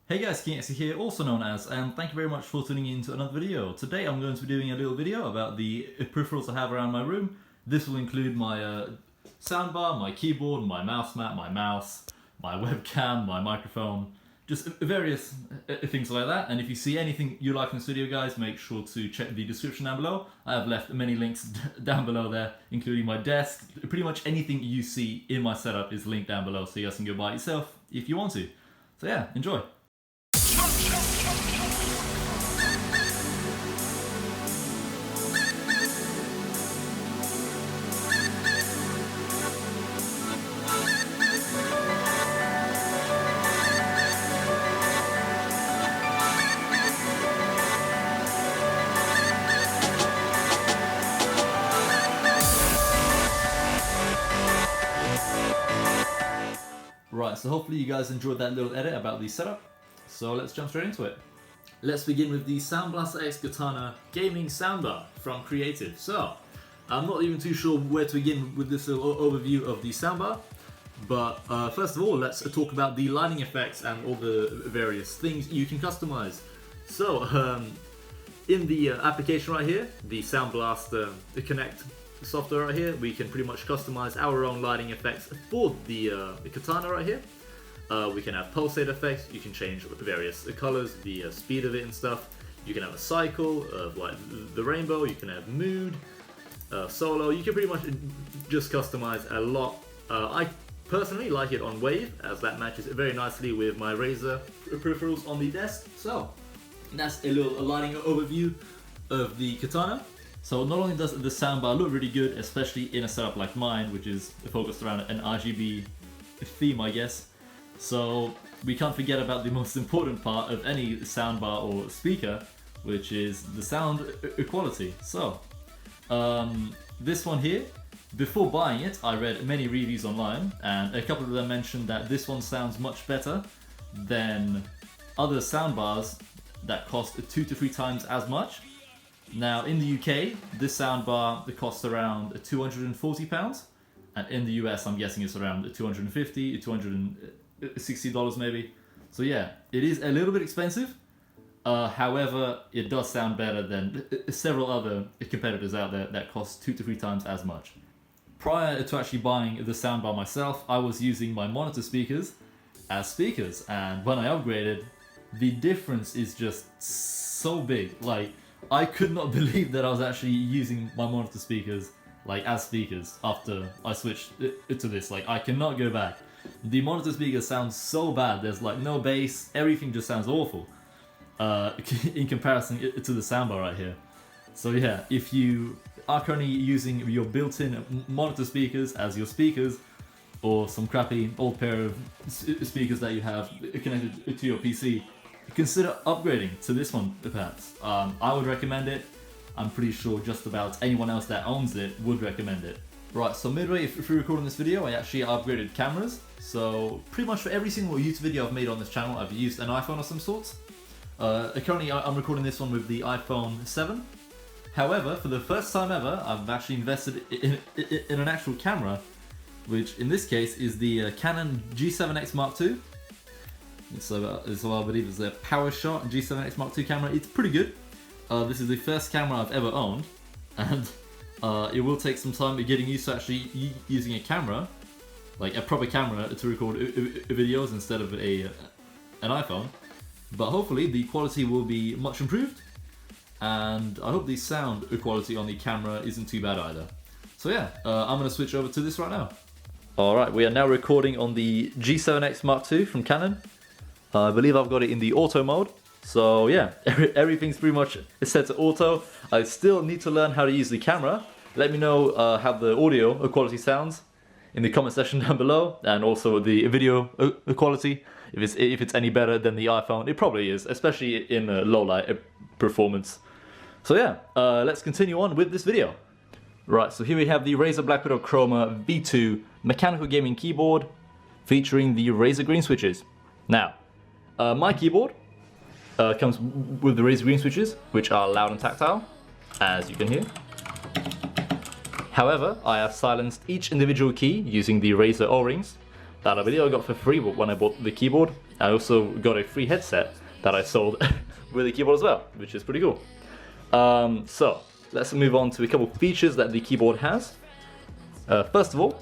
Hey guys, KingXC here, also known as, and thank you very much for tuning in to another video. Today I'm going to be doing a little video about the peripherals I have around my room. This will include my soundbar, my keyboard, my mouse mat, my mouse, my webcam, my microphone, just various things like that. And if you see anything you like in this video, guys, make sure to check the description down below. I have left many links down below there, including my desk. Pretty much anything you see in my setup is linked down below, so you guys can go buy it yourself if you want to. So yeah, enjoy. Right, so hopefully you guys enjoyed that little edit about the setup. So let's jump straight into it. Let's begin with the SoundBlasterX Katana gaming soundbar from Creative. So, I'm not even too sure where to begin with this little overview of the soundbar. But first of all, let's talk about the lighting effects and all the various things you can customize. So, in the application right here, the Sound Blaster Connect software right here, we can pretty much customize our own lighting effects for the Katana right here. We can have pulsate effects, you can change various colors, the speed of it and stuff. You can have a cycle of like the rainbow, you can have mood, solo, you can pretty much just customize a lot. I personally like it on wave, as that matches very nicely with my Razer peripherals on the desk. So that's a little lighting overview of the Katana. So not only does the soundbar look really good, especially in a setup like mine, which is focused around an RGB theme, I guess. So we can't forget about the most important part of any soundbar or speaker, which is the sound quality. So this one here, before buying it, I read many reviews online, and a couple of them mentioned that this one sounds much better than other soundbars that cost 2 to 3 times as much. Now in the UK, this soundbar costs around £240, and in the US I'm guessing it's around $250, $260 maybe. So yeah, it is a little bit expensive. However, it does sound better than several other competitors out there that cost 2 to 3 times as much. Prior to actually buying the soundbar myself, I was using my monitor speakers as speakers, and when I upgraded, the difference is just so big. Like, I could not believe that I was actually using my monitor speakers like as speakers after I switched to this. Like, I cannot go back. The monitor speakers sound so bad. There's like no bass. Everything just sounds awful in comparison to the soundbar right here. So yeah, if you are currently using your built-in monitor speakers as your speakers, or some crappy old pair of speakers that you have connected to your PC, consider upgrading to this one perhaps. I would recommend it. I'm pretty sure just about anyone else that owns it would recommend it. Right, so midway through recording this video, I actually upgraded cameras. So pretty much for every single YouTube video I've made on this channel, I've used an iPhone of some sort. Currently I'm recording this one with the iPhone 7. However, for the first time ever, I've actually invested in an actual camera, which in this case is the Canon G7X Mark II. So I believe it's a PowerShot G7X Mark II camera. It's pretty good. This is the first camera I've ever owned, and it will take some time getting used to actually using a camera, like a proper camera, to record videos instead of an iPhone. But hopefully the quality will be much improved, and I hope the sound quality on the camera isn't too bad either. So yeah, I'm going to switch over to this right now. Alright, we are now recording on the G7X Mark II from Canon. I believe I've got it in the auto mode. So yeah, everything's pretty much set to auto. I still need to learn how to use the camera. Let me know how the audio quality sounds in the comment section down below, and also the video quality, if it's any better than the iPhone. It probably is, especially in low light performance. So yeah, let's continue on with this video. Right, so here we have the Razer Blackwidow Chroma V2 mechanical gaming keyboard featuring the Razer green switches. Now, my keyboard comes with the Razer green switches, which are loud and tactile, as you can hear. However, I have silenced each individual key using the Razer O-rings that I believe I got for free when I bought the keyboard. I also got a free headset that I sold with the keyboard as well, which is pretty cool. So let's move on to a couple features that the keyboard has. First of all,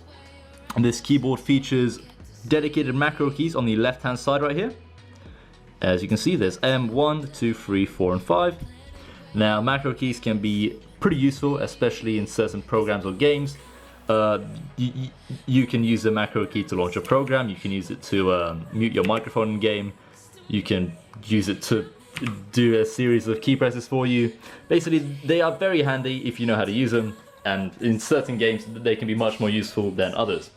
this keyboard features dedicated macro keys on the left hand side right here. As you can see, there's M1, 2, 3, 4, and 5. Now, macro keys can be pretty useful, especially in certain programs or games. You can use the macro key to launch a program, you can use it to mute your microphone in game, you can use it to do a series of key presses for you. Basically, they are very handy if you know how to use them, and in certain games they can be much more useful than others.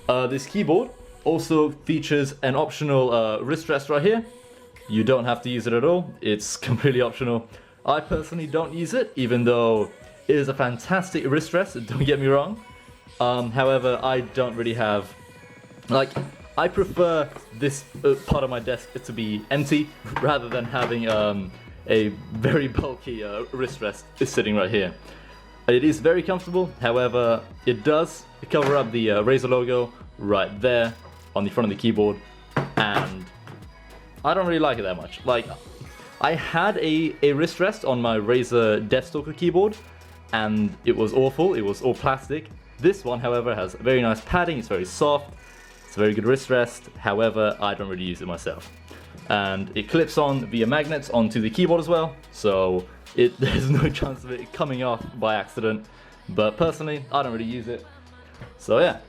This keyboard also features an optional wrist rest right here. You don't have to use it at all, it's completely optional. I personally don't use it, even though it is a fantastic wrist rest, don't get me wrong. However, I don't really have, like, I prefer this part of my desk to be empty rather than having a very bulky wrist rest sitting right here. It is very comfortable, however, it does cover up the Razer logo right there on the front of the keyboard, and I don't really like it that much. Like, I had a wrist rest on my Razer Deathstalker keyboard, and it was awful, it was all plastic. This one, however, has very nice padding, it's very soft, it's a very good wrist rest, however, I don't really use it myself. And it clips on via magnets onto the keyboard as well, so there's no chance of it coming off by accident, but personally, I don't really use it. So yeah,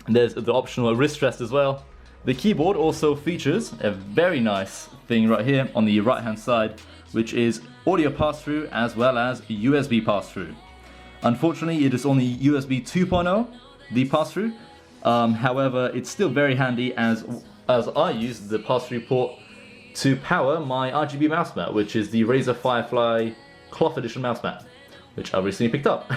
there's the optional wrist rest as well. The keyboard also features a very nice thing right here on the right hand side, which is audio pass-through as well as USB pass-through. Unfortunately, it is only USB 2.0, the pass-through. However, it's still very handy as I use the pass-through port to power my RGB mouse mat, which is the Razer Firefly Cloth Edition mouse mat, which I recently picked up.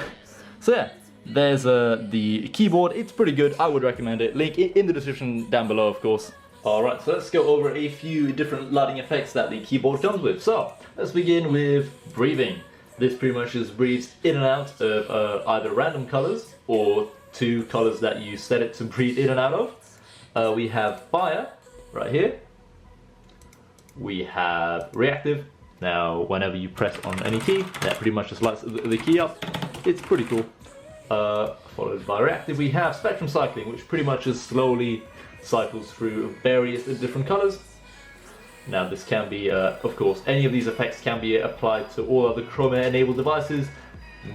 So yeah, there's the keyboard. It's pretty good, I would recommend it. Link in the description down below, of course. Alright, so let's go over a few different lighting effects that the keyboard comes with. So, let's begin with breathing. This pretty much just breathes in and out of either random colors or two colors that you set it to breathe in and out of. We have fire right here. We have reactive. Now, whenever you press on any key, that pretty much just lights the key up. It's pretty cool. Followed by reactive, we have spectrum cycling, which pretty much just slowly cycles through various different colors. Now, this can be, of course, any of these effects can be applied to all other Chroma enabled devices,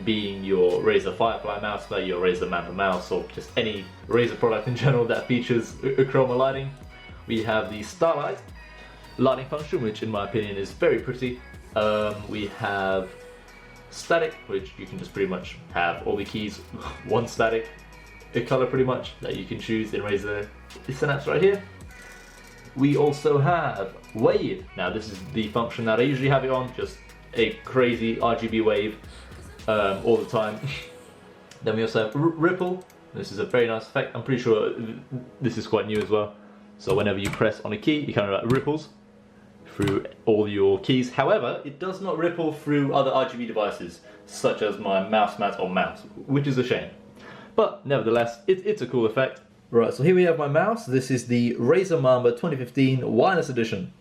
being your Razer Firefly mouse, your Razer Mamba mouse, or just any Razer product in general that features Chroma lighting. We have the Starlight lighting function, which in my opinion is very pretty. We have static, which you can just pretty much have all the keys one static color pretty much that you can choose in Razer Synapse right here. We also have wave. Now this is the function that I usually have it on, just a crazy RGB wave all the time. Then we also have ripple. This is a very nice effect. I'm pretty sure this is quite new as well. So whenever you press on a key, it kind of like ripples through all your keys. However, it does not ripple through other RGB devices, such as my mouse mat or mouse, which is a shame. But nevertheless, it's a cool effect. Right, so here we have my mouse. This is the Razer Mamba 2015 Wireless Edition.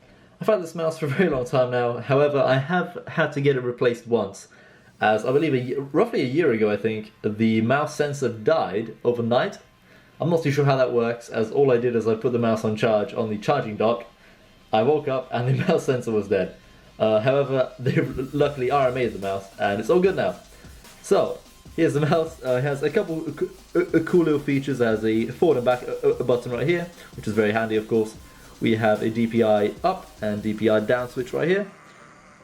I've had this mouse for a very long time now. However, I have had to get it replaced once, as I believe roughly a year ago, I think, the mouse sensor died overnight. I'm not too sure how that works, as all I did is I put the mouse on charge on the charging dock. I woke up and the mouse sensor was dead. However, they luckily RMA'd the mouse and it's all good now. So, here's the mouse. It has a couple cool little features, as a forward and back button right here, which is very handy of course. We have a DPI up and DPI down switch right here.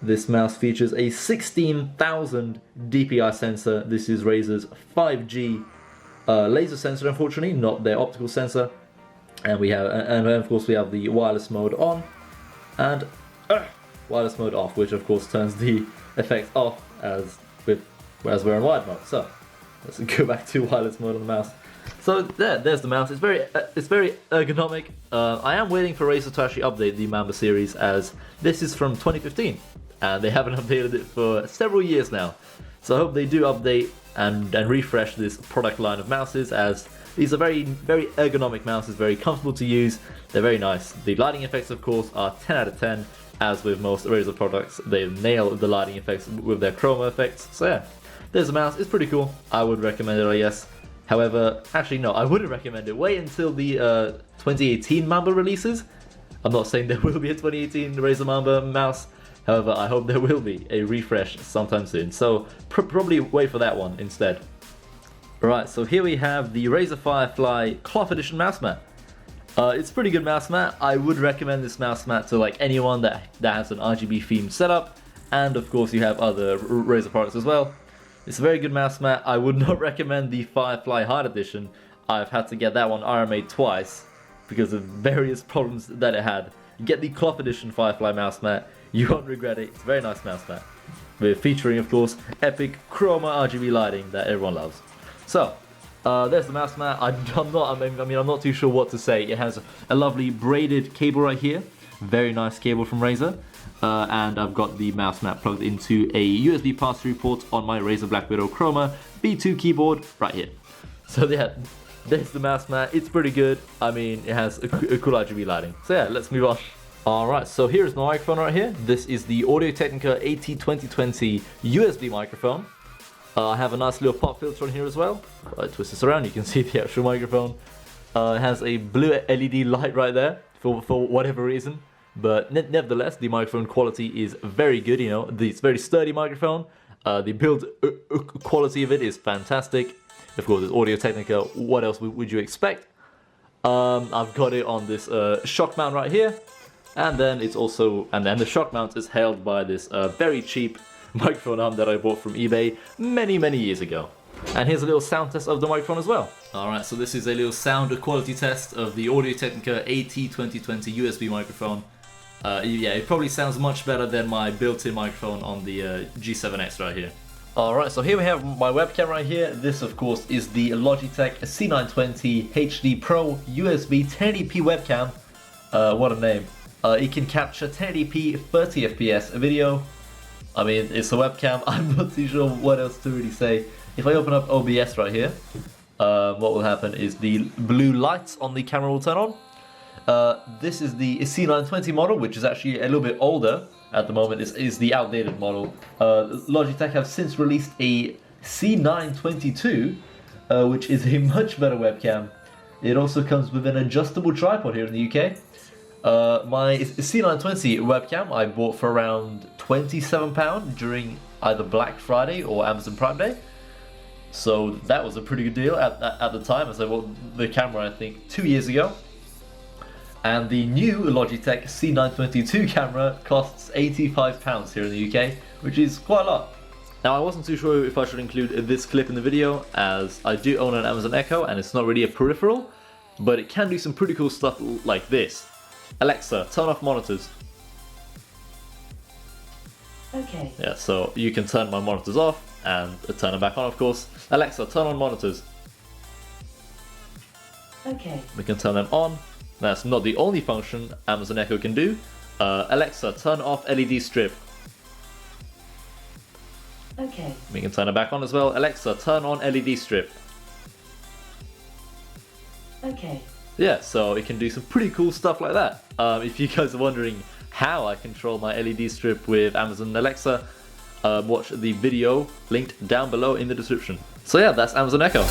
This mouse features a 16,000 DPI sensor. This is Razer's 5G laser sensor, unfortunately, not their optical sensor. And we have, and of course we have the wireless mode on and wireless mode off, which of course turns the effects off as we're in wired mode. So let's go back to wireless mode on the mouse. So there's the mouse. It's very ergonomic. I am waiting for Razer to actually update the Mamba series, as this is from 2015 and they haven't updated it for several years now. So I hope they do update and refresh this product line of mouses, as these are very ergonomic mouses, very comfortable to use, they're very nice. The lighting effects of course are 10 out of 10, as with most Razer products, they nail the lighting effects with their chroma effects. So yeah, there's a mouse, it's pretty cool, I would recommend it I guess. However, actually no, I wouldn't recommend it. Wait until the 2018 Mamba releases. I'm not saying there will be a 2018 Razer Mamba mouse, however I hope there will be a refresh sometime soon. So probably wait for that one instead. Right, so here we have the Razer Firefly Cloth Edition mouse mat. It's a pretty good mouse mat. I would recommend this mouse mat to like anyone that has an RGB themed setup, and of course you have other Razer products as well. It's a very good mouse mat. I would not recommend the Firefly Hard Edition. I've had to get that one RMA'd twice because of various problems that it had. Get the Cloth Edition Firefly mouse mat. You won't regret it. It's a very nice mouse mat. Featuring, of course, epic chroma RGB lighting that everyone loves. So, there's the mouse mat. I'm not too sure what to say. It has a lovely braided cable right here. Very nice cable from Razer. And I've got the mouse mat plugged into a USB pass-through port on my Razer Blackwidow Chroma V2 keyboard right here. So yeah, there's the mouse mat. It's pretty good. I mean, it has a cool RGB lighting. So yeah, let's move on. Alright, so here's my microphone right here. This is the Audio-Technica AT2020 USB microphone. I have a nice little pop filter on here as well. If I twist this around, you can see the actual microphone. It has a blue LED light right there for whatever reason. But nevertheless, the microphone quality is very good, you know. It's a very sturdy microphone. The build quality of it is fantastic. Of course, it's Audio-Technica. What else would you expect? I've got it on this shock mount right here. And then it's also, and then the shock mount is held by this very cheap microphone arm that I bought from eBay many years ago. And here's a little sound test of the microphone as well. Alright, so this is a little sound quality test of the Audio-Technica AT2020 USB microphone. Yeah, it probably sounds much better than my built-in microphone on the G7X right here. Alright, so here we have my webcam right here. This of course is the Logitech C920 HD Pro USB 1080p webcam. What a name. It can capture 1080p 30 FPS video. I mean, it's a webcam. I'm not too sure what else to really say. If I open up OBS right here, what will happen is the blue lights on the camera will turn on. This is the C920 model, which is actually a little bit older at the moment. Is the outdated model. Logitech have since released a C922, which is a much better webcam. It also comes with an adjustable tripod here in the UK. My C920 webcam I bought for around £27 during either Black Friday or Amazon Prime Day. So that was a pretty good deal at the time, as I bought the camera I think 2 years ago. And the new Logitech C922 camera costs £85 here in the UK, which is quite a lot. Now I wasn't too sure if I should include this clip in the video, as I do own an Amazon Echo and it's not really a peripheral, but it can do some pretty cool stuff like this. Alexa, turn off monitors. Okay. Yeah, so you can turn my monitors off and turn them back on, of course. Alexa, turn on monitors. Okay. We can turn them on. That's not the only function Amazon Echo can do. Alexa, turn off LED strip. Okay. We can turn it back on as well. Alexa, turn on LED strip. Okay. Yeah, so it can do some pretty cool stuff like that. If you guys are wondering how I control my LED strip with Amazon Alexa, watch the video linked down below in the description. So yeah, that's Amazon Echo.